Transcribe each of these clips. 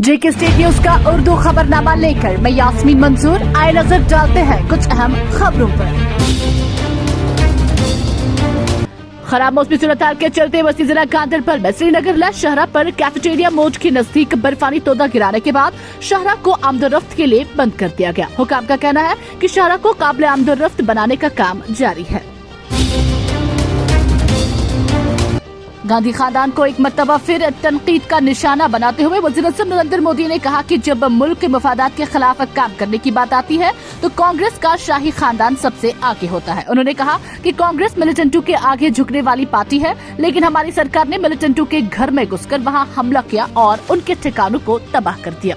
जेके state news का उर्दू खबरनामा लेकर मैं यास्मीन मंसूर आए नजर डालते हैं कुछ अहम खबरों पर। खराब मौसमी सूरत के चलते बस्ती जिला गांधरबल में श्रीनगर शहरा पर कैफेटेरिया मोड़ के नजदीक बर्फानी तोदा गिराने के बाद शहरा को आमदोरफ्त के लिए बंद कर दिया गया। हुकाम का कहना है कि शहरा को काबिल आमदोरफ्त बनाने का काम जारी है। गांधी खानदान को एक मर्तबा फिर तनकीद का निशाना बनाते हुए वज़ीर-ए-आज़म नरेंद्र मोदी ने कहा कि जब मुल्क के मफादात के खिलाफ काम करने की बात आती है तो कांग्रेस का शाही खानदान सबसे आगे होता है। उन्होंने कहा कि कांग्रेस मिलिटेंटों के आगे झुकने वाली पार्टी है, लेकिन हमारी सरकार ने मिलिटेंटों के घर में घुसकर वहां हमला किया और उनके ठिकानों को तबाह कर दिया।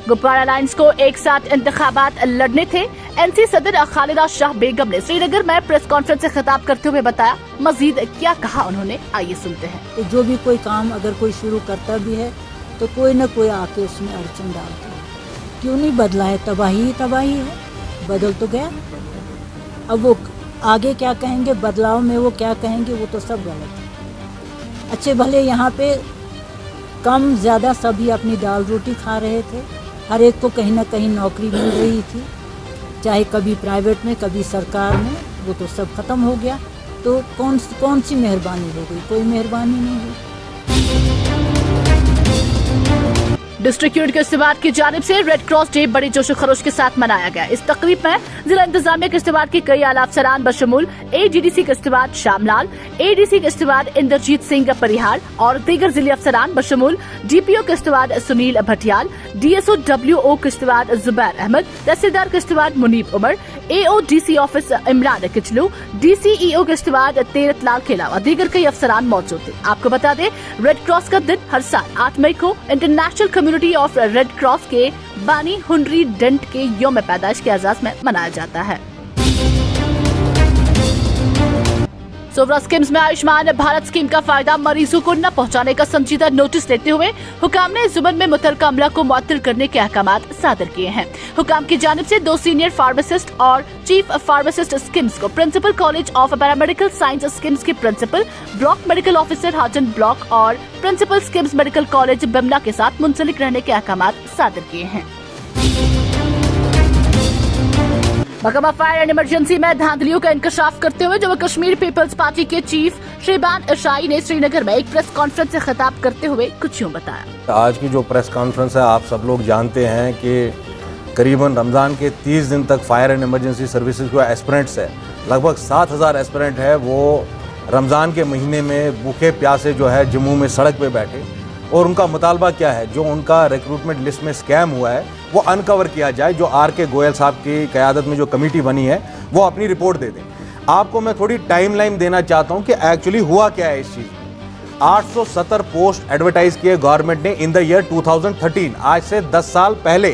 गुब्बारा लाइन्स को एक साथ इंतखाबात लड़ने थे। एनसी सदर खालिदा शाह बेगम ने श्रीनगर में प्रेस कॉन्फ्रेंस से खिताब करते हुए बताया। मजीद क्या कहा उन्होंने, आइए सुनते हैं। तो जो भी कोई काम अगर कोई शुरू करता भी है तो कोई न कोई आके उसमें अड़चन डालता है। क्यों नहीं बदला है? तबाही ही तबाही है, बदल तो गया। अब वो आगे क्या कहेंगे, बदलाव में वो क्या कहेंगे, वो तो सब गलत है। अच्छे भले यहाँ पे कम ज़्यादा सभी अपनी दाल रोटी खा रहे थे, हर एक को कहीं ना कहीं नौकरी मिल रही थी, चाहे कभी प्राइवेट में कभी सरकार में। वो तो सब खत्म हो गया। तो कौन सी मेहरबानी हो गई? कोई मेहरबानी नहीं हुई। डिस्ट्रिक्ट यूनिट किश्तवाड़ की जानिब से रेड क्रॉस डे बड़े जोशो खरोश के साथ मनाया गया। इस तकरीब में जिला इंतजामिया किश्तवाड़ के कई आला अफसरान बशमूल ADDC किश्तवाड़ श्यामलाल, ADC किश्तवाड़ इंद्रजीत सिंह परिहार और दीगर जिले अफसरान बशमूल DPO Kishtwar Sunil Bhatiyal, DSO WO Kishtwar Zubair Ahmad, tehsildar Kishtwar Munib Umar, AODC office Imran Kichlu, DCEO Kishtwar Tirath Lal के अलावा दीगर कई अफसरान मौजूद थे। आपको बता दें, रेड क्रॉस का दिन हर साल 8 मई को international community of red cross के बानी हुनरी डेंट के यौम पैदाइश के एजाज में मनाया जाता है। सोवरा स्कीम्स में आयुष्मान भारत स्कीम का फायदा मरीजों को न पहुंचाने का संजीदा नोटिस लेते हुए हुकाम ने इस जुम्मन में मुतलका अमला को मुअत्तल करने के अहकामात सादर किए हैं। हुकाम की जानिब से 2 सीनियर फार्मासिस्ट और चीफ फार्मासिस्ट स्कीम्स को principal college of paramedical science SKIMS के principal, block medical officer Hajin block और principal SKIMS medical college Bemina के साथ मुंसलिक रहने के अहकामात सादर किए हैं। महकमा फायर एंड इमरजेंसी में धांधलियों का इंकशाफ करते हुए जम्मू कश्मीर पीपल्स पार्टी के चीफ शहबान इशाई ने श्रीनगर में एक प्रेस कॉन्फ्रेंस से खिताब करते हुए कुछ यूं बताया। आज की जो प्रेस कॉन्फ्रेंस है, आप सब लोग जानते हैं कि करीबन रमज़ान के 30 दिन तक फायर एंड इमरजेंसी सर्विसेज को एस्पिरेंट्स है, लगभग 7000 एस्पिरेंट है, वो रमज़ान के महीने में भूखे प्यासे जो है जम्मू में सड़क पे बैठे। और उनका मुतालबा क्या है? जो उनका रिक्रूटमेंट लिस्ट में स्कैम हुआ है वो अनकवर किया जाए। जो RK गोयल साहब की क़यादत में जो कमेटी बनी है वो अपनी रिपोर्ट दे दें। आपको मैं थोड़ी टाइमलाइन देना चाहता हूं कि एक्चुअली हुआ क्या है इस चीज़ में। 870 पोस्ट एडवर्टाइज किए गवर्नमेंट ने इन द ईयर 2013, आज से 10 साल पहले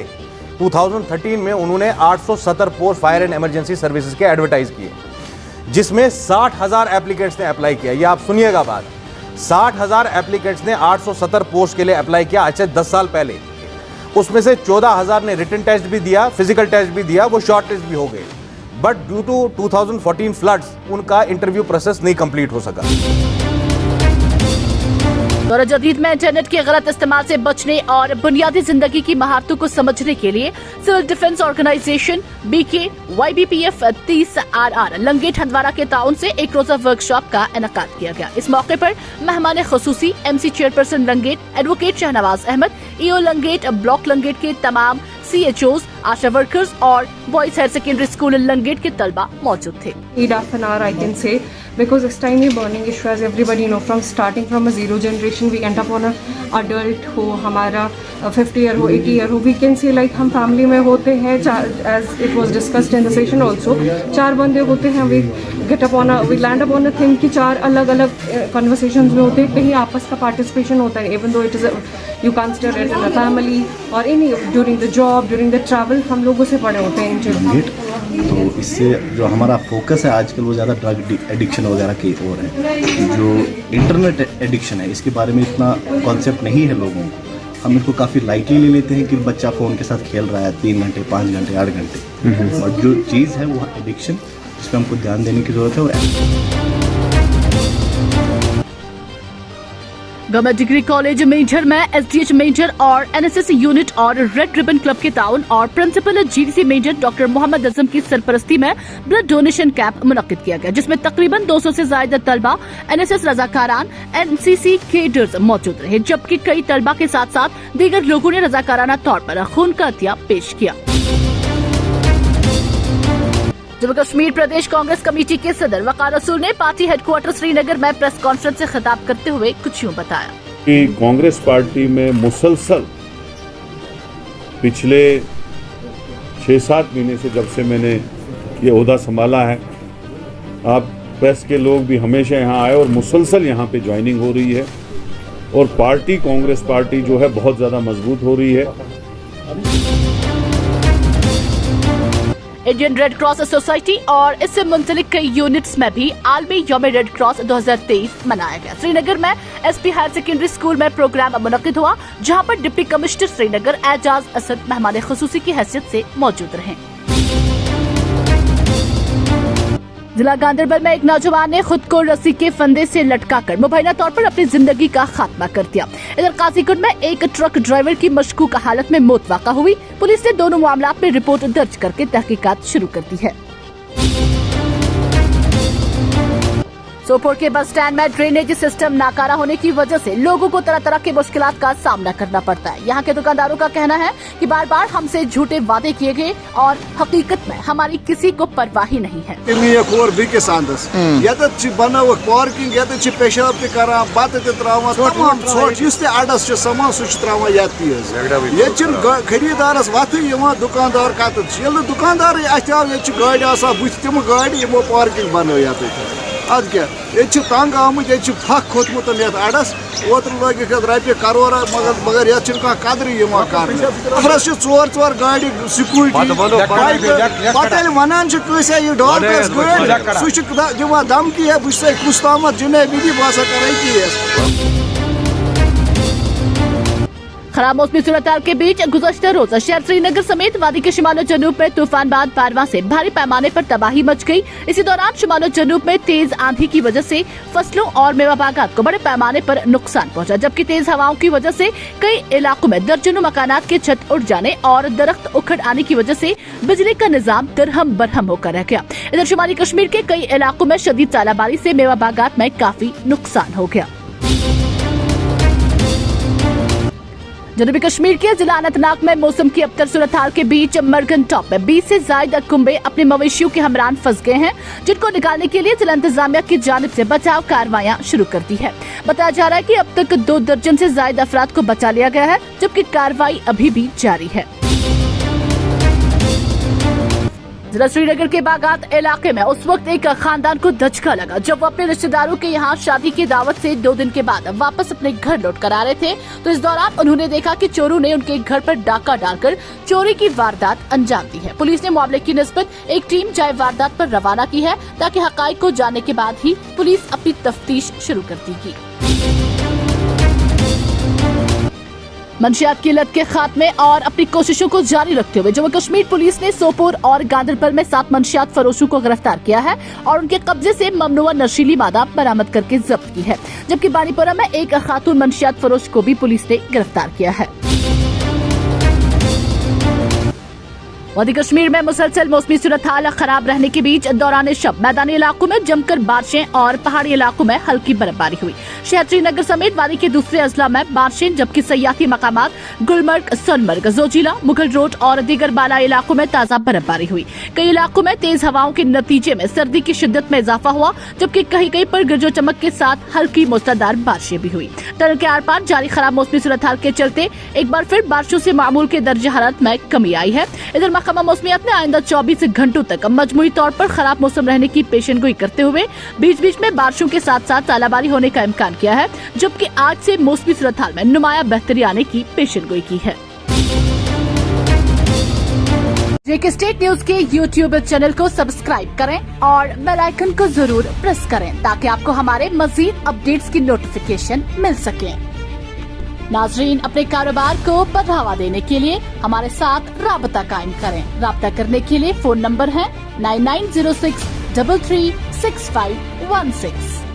2013 में उन्होंने 870 post fire and emergency services के एडवर्टाइज किए, जिसमें 60,000 एप्लीकेंट्स ने अप्लाई किया। ये आप सुनिएगा बात, 60,000 एप्लीकेंट्स ने 870 पोस्ट के लिए अप्लाई किया आज से 10 साल पहले। उसमें से 14,000 ने रिटन टेस्ट भी दिया, फिजिकल टेस्ट भी दिया, वो शॉर्ट लिस्ट भी हो गए। बट ड्यू टू 2014 फ्लड्स उनका इंटरव्यू प्रोसेस नहीं कंप्लीट हो सका। दौर जदीद में इंटरनेट के गलत इस्तेमाल से बचने और बुनियादी जिंदगी की महारतों को समझने के लिए civil defence organisation BK YBPF 30 RR Langate Handwara के ताउन से एक रोजा वर्कशॉप का इनेकाद किया गया। इस मौके पर मेहमान खुसूसी MC chairperson Langate advocate Shahnawaz Ahmad, EO Langate, block Langate के तमाम CHOs, आशा वर्कर्स और boys higher secondary school Langate के तलबा मौजूद थे। half an hour I can say, because this timely burning issue, as everybody know, from starting from a zero generation we end up on a adult हो, हमारा 50 year हो, 80 year हो, we can say like हम family में होते हैं, as it was discussed in the session also, 4 बंदे होते हैं, we land up on a thing कि 4 अलग अलग conversations में होते हैं, कहीं आपस का participation होता है, even though it is you consider it in a family or any during the job, during the travel, हम लोगों से पड़े होते हैं इन चीज़ों। तो इससे जो हमारा फोकस है आजकल वो ज़्यादा ड्रग एडिक्शन वगैरह की ओर है। जो इंटरनेट एडिक्शन है इसके बारे में इतना कॉन्सेप्ट नहीं है लोगों को। हम इसको काफ़ी लाइटली ले लेते हैं कि बच्चा फ़ोन के साथ खेल रहा है 3 घंटे 5 घंटे 8 घंटे, और जो चीज़ है वो एडिक्शन, इस पर हमको ध्यान देने की ज़रूरत है। गवर्नमेंट डिग्री कॉलेज मेंढर में एसडीएच मेंढर और एनएसएस यूनिट और रेड रिबन क्लब के ताउन और principal GDC Mendhar doctor Mohammad Azam की सरपरस्ती में ब्लड डोनेशन कैंप मुनक्किद किया गया, जिसमें तकरीबन 200 से ज्यादा तलबा, एनएसएस रजाकारान, एनसीसी केडर्स मौजूद रहे, जबकि कई तलबा के साथ साथ दीगर लोगों ने रजाकाराना तौर पर खून का अतिया पेश किया। जम्मू कश्मीर प्रदेश कांग्रेस कमेटी के सदर वकार रसूल ने पार्टी हेडक्वार्टर श्रीनगर में प्रेस कॉन्फ्रेंस से खिताब करते हुए कुछ यूं बताया कि कांग्रेस पार्टी में मुसलसल पिछले 6-7 महीने से जब से मैंने ये ओहदा संभाला है, आप प्रेस के लोग भी हमेशा यहाँ आए और मुसलसल यहाँ पे ज्वाइनिंग हो रही है और पार्टी कांग्रेस पार्टी जो है बहुत ज़्यादा मजबूत हो रही है। इंडियन रेड क्रॉस सोसाइटी और इससे मुंसलिक कई यूनिट्स में भी आलमी यौम रेड क्रॉस 2023 मनाया गया। श्रीनगर में एसपी हायर सेकेंडरी स्कूल में प्रोग्राम मुनक्किद हुआ, जहां पर डिप्टी कमिश्नर श्रीनगर एजाज असद मेहमान खुसूसी की हैसियत से मौजूद रहे। जिला गांधरबल में एक नौजवान ने खुद को रस्सी के फंदे से लटकाकर मुबैना तौर पर अपनी जिंदगी का खात्मा कर दिया। इधर काजीकुंड में एक ट्रक ड्राइवर की मशकूक हालत में मौत वाक़ा हुई। पुलिस ने दोनों मामलात में रिपोर्ट दर्ज करके तहकीकात शुरू कर दी है। सोपोर के बस स्टैंड में ड्रेनेज सिस्टम नाकारा होने की वजह से लोगों को तरह तरह की मुश्किलात का सामना करना पड़ता है। यहाँ के दुकानदारों का कहना है कि बार बार हमसे झूठे वादे किए गए और हकीकत में हमारी किसी को परवाह ही नहीं है। खरीदारस दुकानदार दुकानदार पार्किंग बन अद क्या तंग आमुत फक खोतमुत अड़स ओतर लगिक रपे करोड़ मगर ये कदर कर नफरस 4 गाड़ी सिक्यूरिटी पे वनान यह डॉलर्स गाड़ी सह दिवान धमकी है बस कुछ ताम जुनैद बह कर केस। खराब मौसमी सूरत हाल के बीच गुज़श्ता रोज शहर श्रीनगर समेत वादी के शिमालो जनूब में तूफान बाद बारवा से भारी पैमाने पर तबाही मच गई। इसी दौरान शिमालो जनूब में तेज आंधी की वजह से फसलों और मेवा बागात को बड़े पैमाने पर नुकसान पहुंचा, जबकि तेज हवाओं की वजह से कई इलाकों में दर्जनों मकानात के छत उड़ जाने और दरख्त उखड़ आने की वजह से बिजली का निजाम दरहम बरहम होकर रह गया। इधर शुमाली कश्मीर के कई इलाकों में शदीद तालाबारी से मेवा बागात में काफी नुकसान हो गया। जनूबी कश्मीर के जिला अनंतनाग में मौसम की अबतर सूरत हाल के बीच मरगन टॉप में 20 से ज्यादा कुंबे अपने मवेशियों के हमरान फंस गए हैं, जिनको निकालने के लिए जिला इंतजामिया की जानिब से बचाव कार्रवाइयां शुरू कर दी है। बताया जा रहा है कि अब तक 2 दर्जन से ज्यादा अफराद को बचा लिया गया है, जबकि कार्रवाई अभी भी जारी है। जिला श्रीनगर के बागात इलाके में उस वक्त एक खानदान को धचका लगा जब वो अपने रिश्तेदारों के यहाँ शादी की दावत से 2 दिन के बाद वापस अपने घर लौट कर आ रहे थे, तो इस दौरान उन्होंने देखा कि चोरों ने उनके घर पर डाका डालकर चोरी की वारदात अंजाम दी है। पुलिस ने मामले की निस्बत एक टीम जाए वारदात पर रवाना की है, ताकि हकाइक को जानने के बाद ही पुलिस अपनी तफ्तीश शुरू कर देगी। मंशियात की लत के खात्मे और अपनी कोशिशों को जारी रखते हुए जम्मू कश्मीर पुलिस ने सोपोर और गांधरबल में 7 मंशियात फरोशों को गिरफ्तार किया है और उनके कब्जे से ममनुआ नशीली मादा बरामद करके जब्त की है, जबकि बानीपुरा में एक खातून मंशियात फरोश को भी पुलिस ने गिरफ्तार किया है। वादी कश्मीर में मुसलसल मौसमी सूरत हाल खराब रहने के बीच दौरान शब मैदानी इलाकों में जमकर बारिशें और पहाड़ी इलाकों में हल्की बर्फबारी हुई। शहर श्रीनगर समेत वादी के दूसरे अजला में बारिशें, जबकि सयाती मकामात गुलमर्ग, सोनमर्ग, जोजिला, मुगल रोड और दीगर बाला इलाकों में ताजा बर्फबारी हुई। कई इलाकों में तेज हवाओं के नतीजे में सर्दी की शिद्दत में इजाफा हुआ, जबकि कहीं कहीं पर गरजो चमक के साथ हल्की मूसलाधार बारिशें भी हुई। टनल के आर पार जारी खराब मौसमी सूरत हाल के चलते एक बार फिर बारिशों से मामूल के दर्जे हरारत में कमी आई है। इधर महकमा मौसमियात ने आइंदा 24 घंटों तक मजमूई तौर पर खराब मौसम रहने की पेशेनगोई करते हुए बीच बीच में बारिशों के साथ साथ तालाबारी होने का इम्कान किया है, जबकि आज से मौसमी सूरत हाल में नुमाया बेहतरी आने की पेशेनगोई की है। जेके स्टेट न्यूज के YouTube चैनल को सब्सक्राइब करें और बेल आइकन को जरूर प्रेस करें, ताकि आपको हमारे मजीद अपडेट्स की नोटिफिकेशन मिल सके। नाजरीन, अपने कारोबार को बढ़ावा देने के लिए हमारे साथ राबता कायम करें। राबता करने के लिए फोन नंबर है 9906 333516।